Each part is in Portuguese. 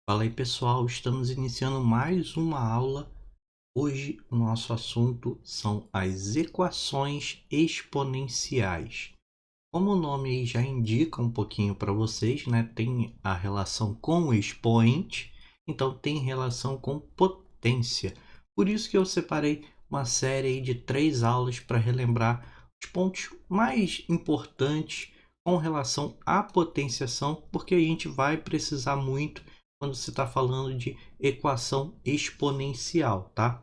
Fala aí pessoal, estamos iniciando mais uma aula. Hoje o nosso assunto são as equações exponenciais. Como o nome aí já indica um pouquinho para vocês, né? Tem a relação com o expoente, então tem relação com potência. Por isso que eu separei uma série aí de 3 aulas para relembrar os pontos mais importantes com relação à potenciação, porque a gente vai precisar muito quando se está falando de equação exponencial, tá?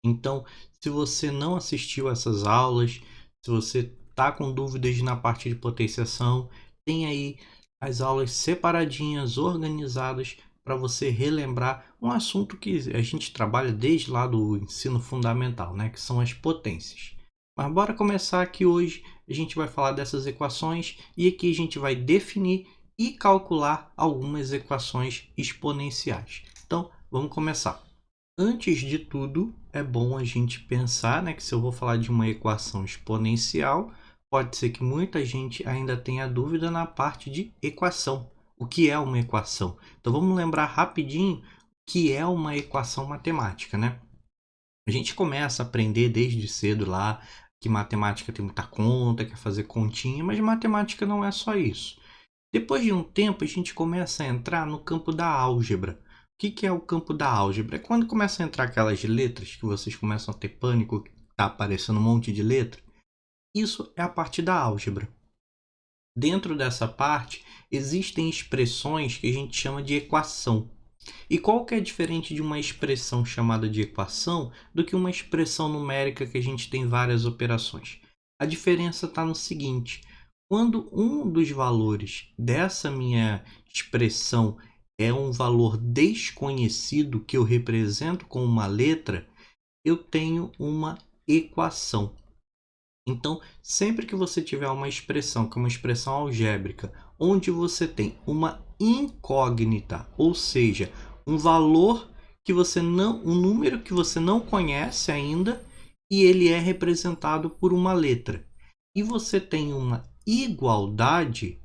Então, se você não assistiu essas aulas, se você está com dúvidas na parte de potenciação, tem aí as aulas separadinhas, organizadas, para você relembrar um assunto que a gente trabalha desde lá do ensino fundamental, né? Que são as potências. Mas bora começar aqui hoje. A gente vai falar dessas equações e aqui a gente vai definir e calcular algumas equações exponenciais. Então, vamos começar. Antes de tudo, é bom a gente pensar, né, que se eu vou falar de uma equação exponencial, pode ser que muita gente ainda tenha dúvida na parte de equação. O que é uma equação? Então vamos lembrar rapidinho o que é uma equação matemática, né? A gente começa a aprender desde cedo lá que matemática tem muita conta, quer fazer continha, mas matemática não é só isso. Depois de um tempo, a gente começa a entrar no campo da álgebra. O que é o campo da álgebra? É quando começa a entrar aquelas letras que vocês começam a ter pânico, que está aparecendo um monte de letra. Isso é a parte da álgebra. Dentro dessa parte, existem expressões que a gente chama de equação. E qual que é diferente de uma expressão chamada de equação do que uma expressão numérica que a gente tem várias operações? A diferença está no seguinte: quando um dos valores dessa minha expressão é um valor desconhecido que eu represento com uma letra, eu tenho uma equação. Então, sempre que você tiver uma expressão, que é uma expressão algébrica, onde você tem uma incógnita, ou seja, um valor que você não, um número que você não conhece ainda, e ele é representado por uma letra, e você tem uma igualdade,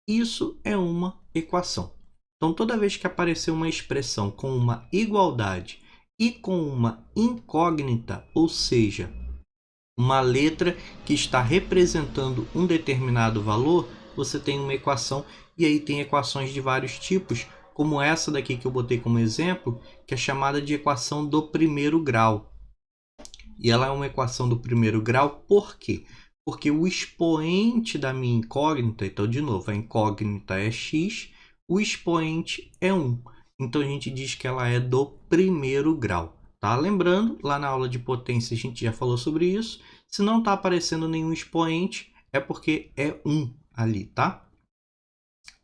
isso é uma equação. Então, toda vez que aparecer uma expressão com uma igualdade e com uma incógnita, ou seja, uma letra que está representando um determinado valor, você tem uma equação, e aí tem equações de vários tipos, como essa daqui que eu botei como exemplo, que é chamada de equação do primeiro grau. E ela é uma equação do primeiro grau, por quê? Porque o expoente da minha incógnita, então de novo, a incógnita é x, o expoente é 1. Então a gente diz que ela é do primeiro grau. Tá? Lembrando, lá na aula de potência a gente já falou sobre isso. Se não está aparecendo nenhum expoente, é porque é 1 ali, tá?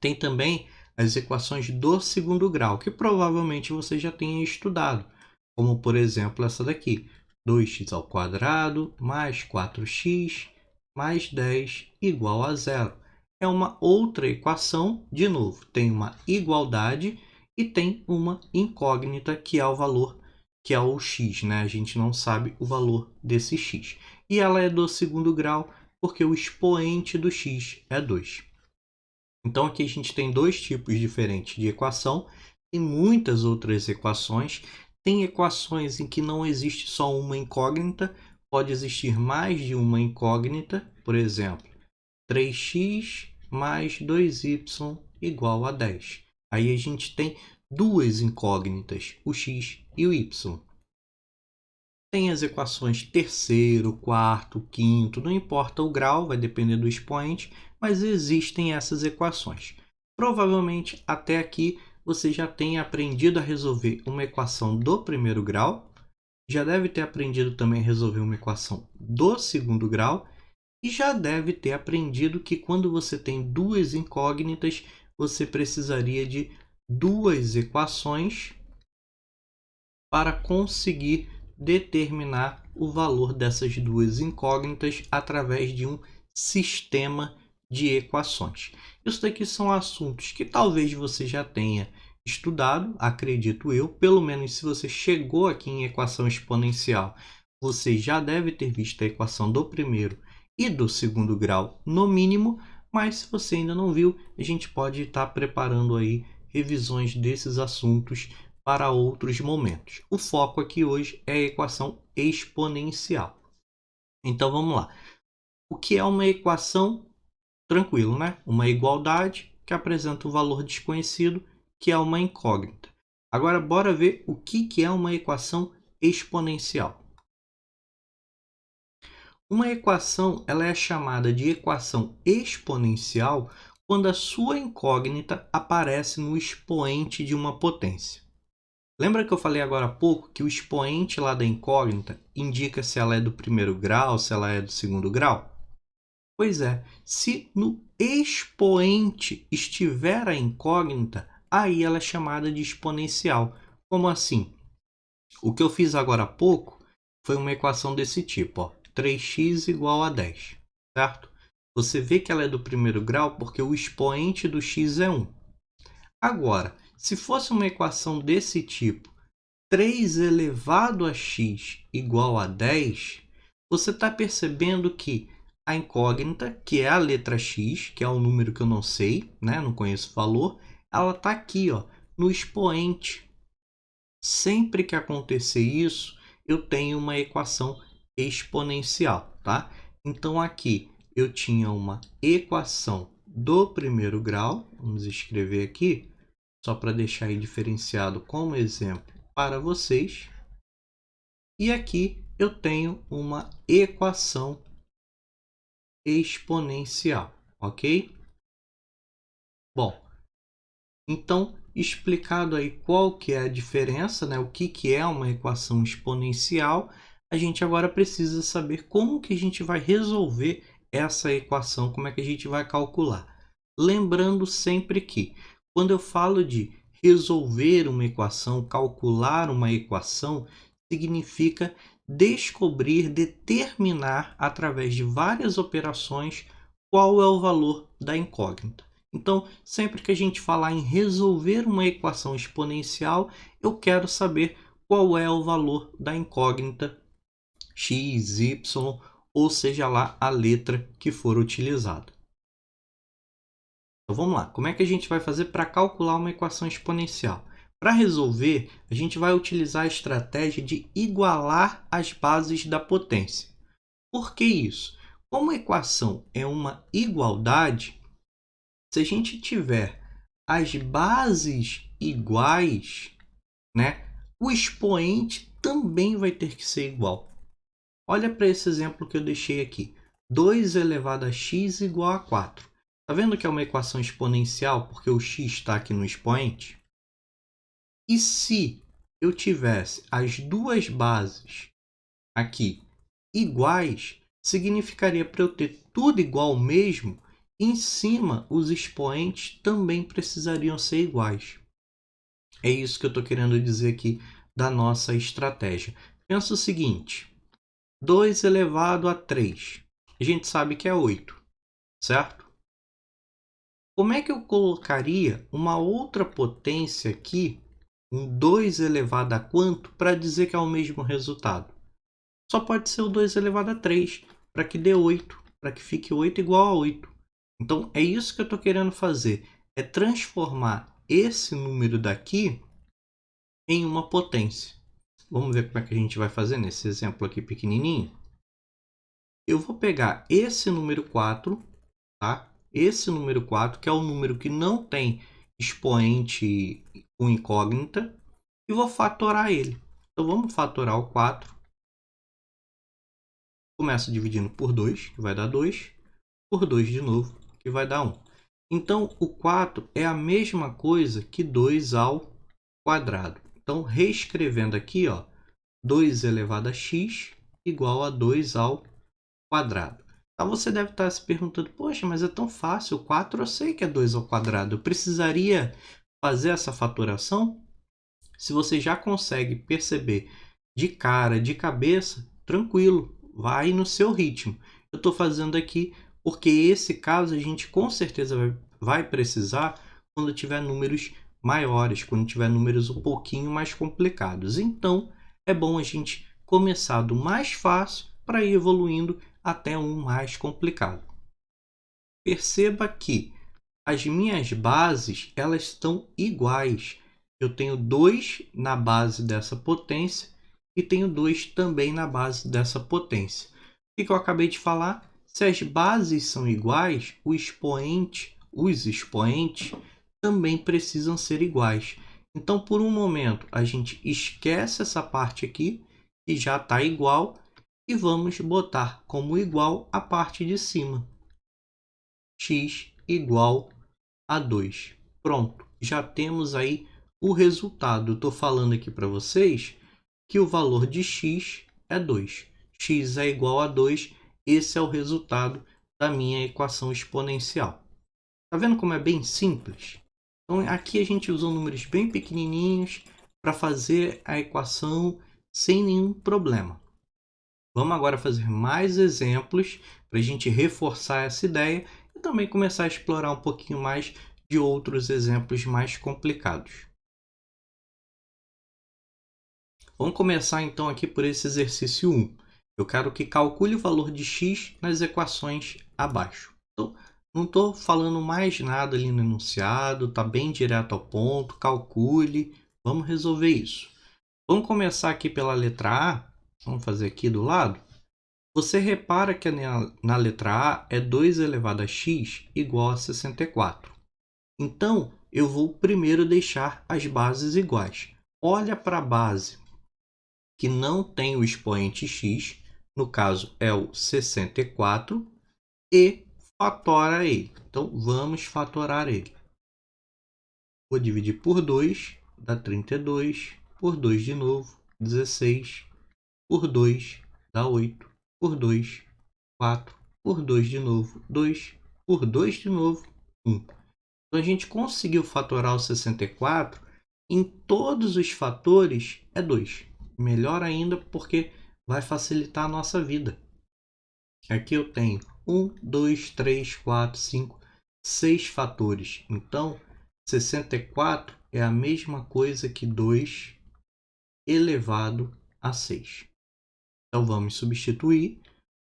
Tem também as equações do segundo grau, que provavelmente você já tenha estudado, como por exemplo essa daqui, 2x ao quadrado mais 4x mais 10 igual a zero. É uma outra equação, de novo, tem uma igualdade e tem uma incógnita, que é o valor, que é o x, né? A gente não sabe o valor desse x. E ela é do segundo grau porque o expoente do x é 2. Então aqui a gente tem dois tipos diferentes de equação, tem muitas outras equações, tem equações em que não existe só uma incógnita, pode existir mais de uma incógnita, por exemplo, 3x mais 2y igual a 10. Aí a gente tem duas incógnitas, o x e o y. Tem as equações terceiro, quarto, quinto, não importa o grau, vai depender do expoente, mas existem essas equações. Provavelmente até aqui você já tenha aprendido a resolver uma equação do primeiro grau, já deve ter aprendido também a resolver uma equação do segundo grau e já deve ter aprendido que quando você tem duas incógnitas, você precisaria de duas equações para conseguir determinar o valor dessas duas incógnitas através de um sistema de equações. Isso daqui são assuntos que talvez você já tenha estudado, acredito eu, pelo menos se você chegou aqui em equação exponencial, você já deve ter visto a equação do primeiro e do segundo grau no mínimo, mas se você ainda não viu, a gente pode estar preparando aí revisões desses assuntos para outros momentos. O foco aqui hoje é a equação exponencial. Então vamos lá. O que é uma equação? Tranquilo, né? Uma igualdade que apresenta um valor desconhecido, que é uma incógnita. Agora bora ver o que é uma equação exponencial. Uma equação ela é chamada de equação exponencial quando a sua incógnita aparece no expoente de uma potência. Lembra que eu falei agora há pouco que o expoente lá da incógnita indica se ela é do primeiro grau, se ela é do segundo grau? Pois é, se no expoente estiver a incógnita, aí ela é chamada de exponencial. Como assim? O que eu fiz agora há pouco foi uma equação desse tipo, ó, 3x igual a 10, certo? Você vê que ela é do primeiro grau porque o expoente do x é 1. Agora, se fosse uma equação desse tipo, 3 elevado a x igual a 10, você está percebendo que a incógnita, que é a letra x, que é um número que eu não sei, né? Não conheço o valor, ela está aqui, ó, no expoente. Sempre que acontecer isso, eu tenho uma equação exponencial, tá? Então aqui eu tinha uma equação do primeiro grau, vamos escrever aqui, só para deixar aí diferenciado como exemplo para vocês. E aqui eu tenho uma equação exponencial, ok? Bom, então explicado aí qual que é a diferença, né? O que é uma equação exponencial, a gente agora precisa saber como que a gente vai resolver essa equação, como é que a gente vai calcular. Lembrando sempre que quando eu falo de resolver uma equação, calcular uma equação, significa descobrir, determinar através de várias operações qual é o valor da incógnita. Então, sempre que a gente falar em resolver uma equação exponencial, eu quero saber qual é o valor da incógnita x, y, ou seja lá a letra que for utilizada. Então vamos lá, como é que a gente vai fazer para calcular uma equação exponencial? Para resolver, a gente vai utilizar a estratégia de igualar as bases da potência. Por que isso? Como a equação é uma igualdade, se a gente tiver as bases iguais, né, o expoente também vai ter que ser igual. Olha para esse exemplo que eu deixei aqui. 2 elevado a x igual a 4. Está vendo que é uma equação exponencial porque o x está aqui no expoente? E se eu tivesse as duas bases aqui iguais, significaria para eu ter tudo igual mesmo, em cima os expoentes também precisariam ser iguais. É isso que eu estou querendo dizer aqui da nossa estratégia. Pensa o seguinte, 2 elevado a 3, a gente sabe que é 8, certo? Como é que eu colocaria uma outra potência aqui, um 2 elevado a quanto, para dizer que é o mesmo resultado? Só pode ser o 2 elevado a 3, para que dê 8, para que fique 8 igual a 8. Então, é isso que eu estou querendo fazer, é transformar esse número daqui em uma potência. Vamos ver como é que a gente vai fazer nesse exemplo aqui pequenininho. Eu vou pegar esse número 4, tá? Esse número 4, que é o número que não tem expoente com incógnita, e vou fatorar ele. Então, vamos fatorar o 4. Começo dividindo por 2, que vai dar 2, por 2 de novo, que vai dar 1. Então, o 4 é a mesma coisa que 2 ao quadrado. Então, reescrevendo aqui, ó, 2 elevado a x igual a 2 ao quadrado. Então, você deve estar se perguntando, poxa, mas é tão fácil, o 4 eu sei que é 2 ao quadrado. Eu precisaria fazer essa fatoração? Se você já consegue perceber de cara, de cabeça, tranquilo, vai no seu ritmo. Eu estou fazendo aqui porque esse caso a gente com certeza vai precisar quando tiver números maiores, quando tiver números um pouquinho mais complicados. Então, é bom a gente começar do mais fácil para ir evoluindo até um mais complicado. Perceba que as minhas bases elas estão iguais. Eu tenho 2 na base dessa potência e tenho 2 também na base dessa potência. O que eu acabei de falar? Se as bases são iguais, os expoentes também precisam ser iguais. Então, por um momento, a gente esquece essa parte aqui, que já está igual, e vamos botar como igual a parte de cima. X igual a 2. Pronto, já temos aí o resultado. Eu estou falando aqui para vocês que o valor de x é 2. X é igual a 2. Esse é o resultado da minha equação exponencial. Está vendo como é bem simples? Então, aqui a gente usou números bem pequenininhos para fazer a equação sem nenhum problema. Vamos agora fazer mais exemplos para a gente reforçar essa ideia e também começar a explorar um pouquinho mais de outros exemplos mais complicados. Vamos começar então aqui por esse exercício 1. Eu quero que calcule o valor de x nas equações abaixo. Então, não estou falando mais nada ali no enunciado, está bem direto ao ponto, calcule, vamos resolver isso. Vamos começar aqui pela letra A, vamos fazer aqui do lado. Você repara que na letra A é 2 elevado a x igual a 64. Então, eu vou primeiro deixar as bases iguais. Olha para a base que não tem o expoente x, no caso é o 64, e fatora ele. Então, vamos fatorar ele. Vou dividir por 2, dá 32, por 2 de novo, 16, por 2, dá 8, por 2, 4, por 2 de novo, 2, por 2 de novo, 1. Então, a gente conseguiu fatorar o 64, em todos os fatores é 2. Melhor ainda porque vai facilitar a nossa vida. Aqui eu tenho 1, 2, 3, 4, 5, 6 fatores. Então, 64 é a mesma coisa que 2 elevado a 6. Então, vamos substituir.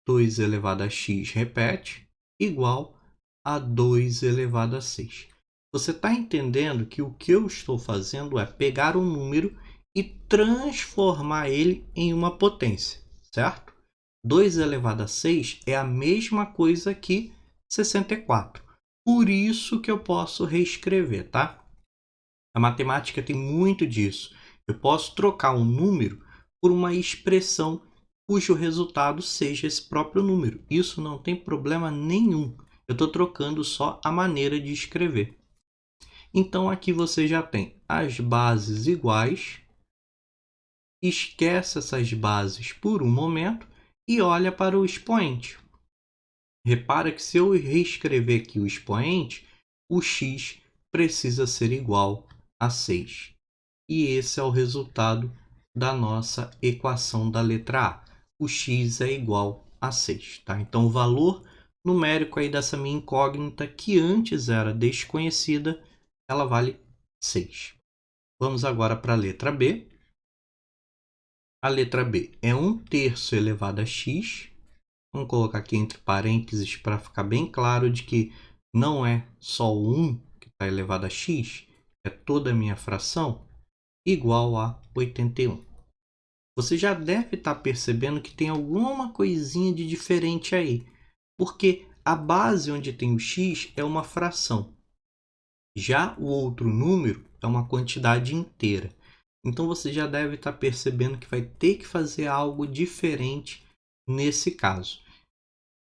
2 elevado a x repete, igual a 2 elevado a 6. Você está entendendo que o que eu estou fazendo é pegar um número e transformar ele em uma potência, certo? 2 elevado a 6 é a mesma coisa que 64. Por isso que eu posso reescrever, tá? A matemática tem muito disso. Eu posso trocar um número por uma expressão cujo resultado seja esse próprio número. Isso não tem problema nenhum. Eu estou trocando só a maneira de escrever. Então, aqui você já tem as bases iguais. Esquece essas bases por um momento e olha para o expoente. Repara que se eu reescrever aqui o expoente, o x precisa ser igual a 6. E esse é o resultado da nossa equação da letra A. O x é igual a 6. Tá? Então, o valor numérico aí dessa minha incógnita, que antes era desconhecida, ela vale 6. Vamos agora para a letra B. A letra B é 1/3 elevado a x. Vamos colocar aqui entre parênteses para ficar bem claro de que não é só o 1 que está elevado a x, é toda a minha fração, igual a 81. Você já deve estar percebendo que tem alguma coisinha de diferente aí, porque a base onde tem o x é uma fração. Já o outro número é uma quantidade inteira. Então, você já deve estar percebendo que vai ter que fazer algo diferente nesse caso.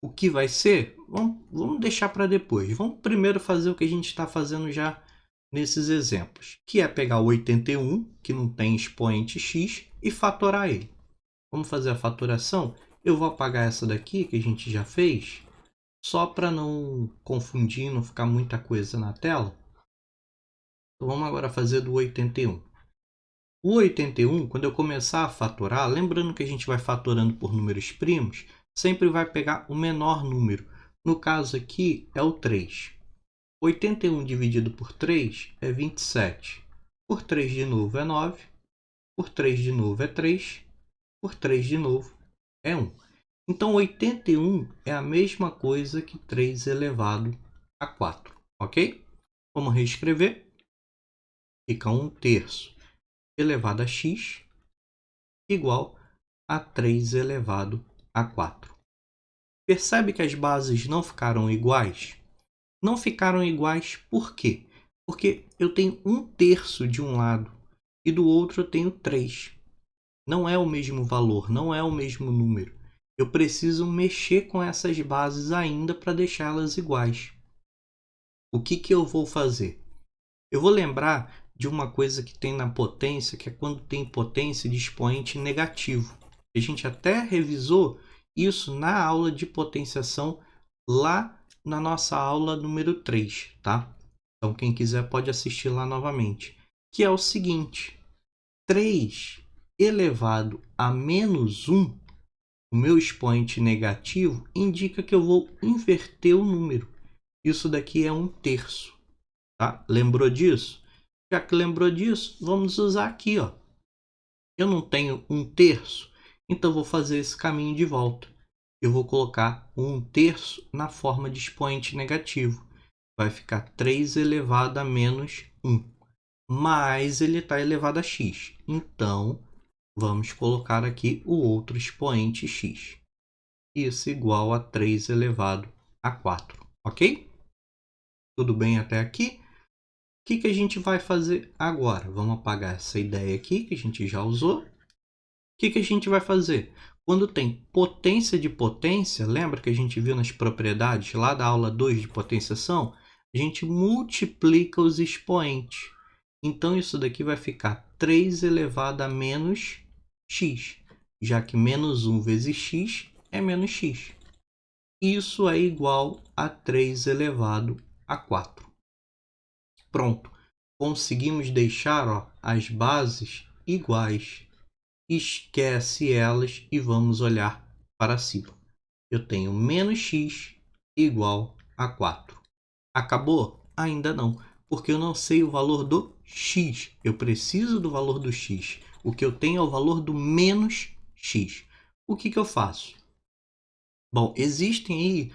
O que vai ser? Vamos deixar para depois. Vamos primeiro fazer o que a gente está fazendo já nesses exemplos, que é pegar o 81, que não tem expoente x, e fatorar ele. Vamos fazer a fatoração? Eu vou apagar essa daqui, que a gente já fez, só para não confundir, não ficar muita coisa na tela. Então, vamos agora fazer do 81. O 81, quando eu começar a fatorar, lembrando que a gente vai fatorando por números primos, sempre vai pegar o menor número. No caso aqui é o 3. 81 dividido por 3 é 27. Por 3 de novo é 9. Por 3 de novo é 3. Por 3 de novo é 1. Então, 81 é a mesma coisa que 3 elevado a 4. Ok? Vamos reescrever. Fica 1/3 elevado a x igual a 3 elevado a 4. Percebe que as bases não ficaram iguais? Não ficaram iguais por quê? Porque eu tenho 1/3 de um lado e do outro eu tenho 3. Não é o mesmo valor, não é o mesmo número. Eu preciso mexer com essas bases ainda para deixá-las iguais. O que eu vou fazer? Eu vou lembrar de uma coisa que tem na potência, que é quando tem potência de expoente negativo. A gente até revisou isso na aula de potenciação lá na nossa aula número 3, tá? Então quem quiser pode assistir lá novamente. Que é o seguinte: 3 elevado a menos 1, o meu expoente negativo, indica que eu vou inverter o número. Isso daqui é 1/3. Tá? Lembrou disso? Já que lembrou disso, vamos usar aqui, ó. Eu não tenho 1/3, então vou fazer esse caminho de volta. Eu vou colocar 1/3 na forma de expoente negativo. Vai ficar 3 elevado a menos 1. Mas ele está elevado a x. Então, vamos colocar aqui o outro expoente x. Isso igual a 3 elevado a 4. Ok? Tudo bem até aqui? O que a gente vai fazer agora? Vamos apagar essa ideia aqui que a gente já usou. O que a gente vai fazer? Quando tem potência de potência, lembra que a gente viu nas propriedades lá da aula 2 de potenciação? A gente multiplica os expoentes. Então, isso daqui vai ficar 3 elevado a menos x, já que menos 1 vezes x é menos x. Isso é igual a 3 elevado a 4. Pronto, conseguimos deixar, ó, as bases iguais. Esquece elas e vamos olhar para cima. Eu tenho menos x igual a 4. Acabou? Ainda não, porque eu não sei o valor do x. Eu preciso do valor do x. O que eu tenho é o valor do menos x. O que eu faço? Bom, existem aí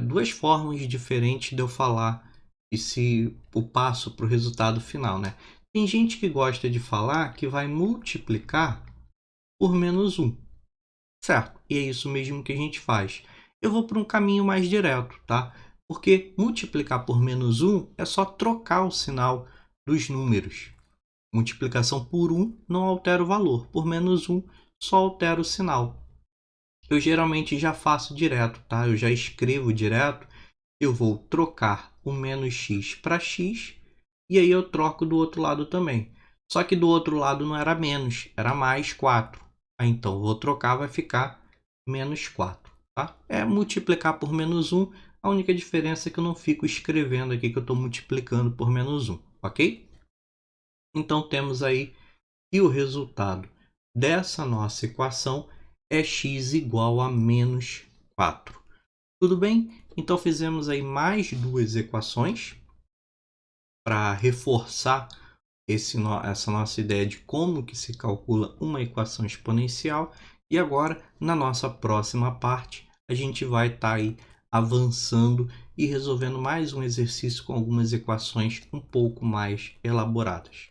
duas formas diferentes de eu falar e se o passo para o resultado final, né? Tem gente que gosta de falar que vai multiplicar por menos 1, certo? E é isso mesmo que a gente faz. Eu vou para um caminho mais direto, tá? Porque multiplicar por menos 1 é só trocar o sinal dos números. Multiplicação por 1 não altera o valor, por menos 1 só altera o sinal. Eu geralmente já faço direto, tá? Eu já escrevo direto. Eu vou trocar o menos x para x e aí eu troco do outro lado também. Só que do outro lado não era menos, era mais 4. Então, eu vou trocar, vai ficar menos 4. Tá? É multiplicar por menos 1. A única diferença é que eu não fico escrevendo aqui que eu estou multiplicando por menos 1. Ok? Então, temos aí que o resultado dessa nossa equação é x igual a menos 4. Tudo bem? Então, fizemos aí mais duas equações para reforçar essa nossa ideia de como que se calcula uma equação exponencial. E agora, na nossa próxima parte, a gente vai estar aí avançando e resolvendo mais um exercício com algumas equações um pouco mais elaboradas.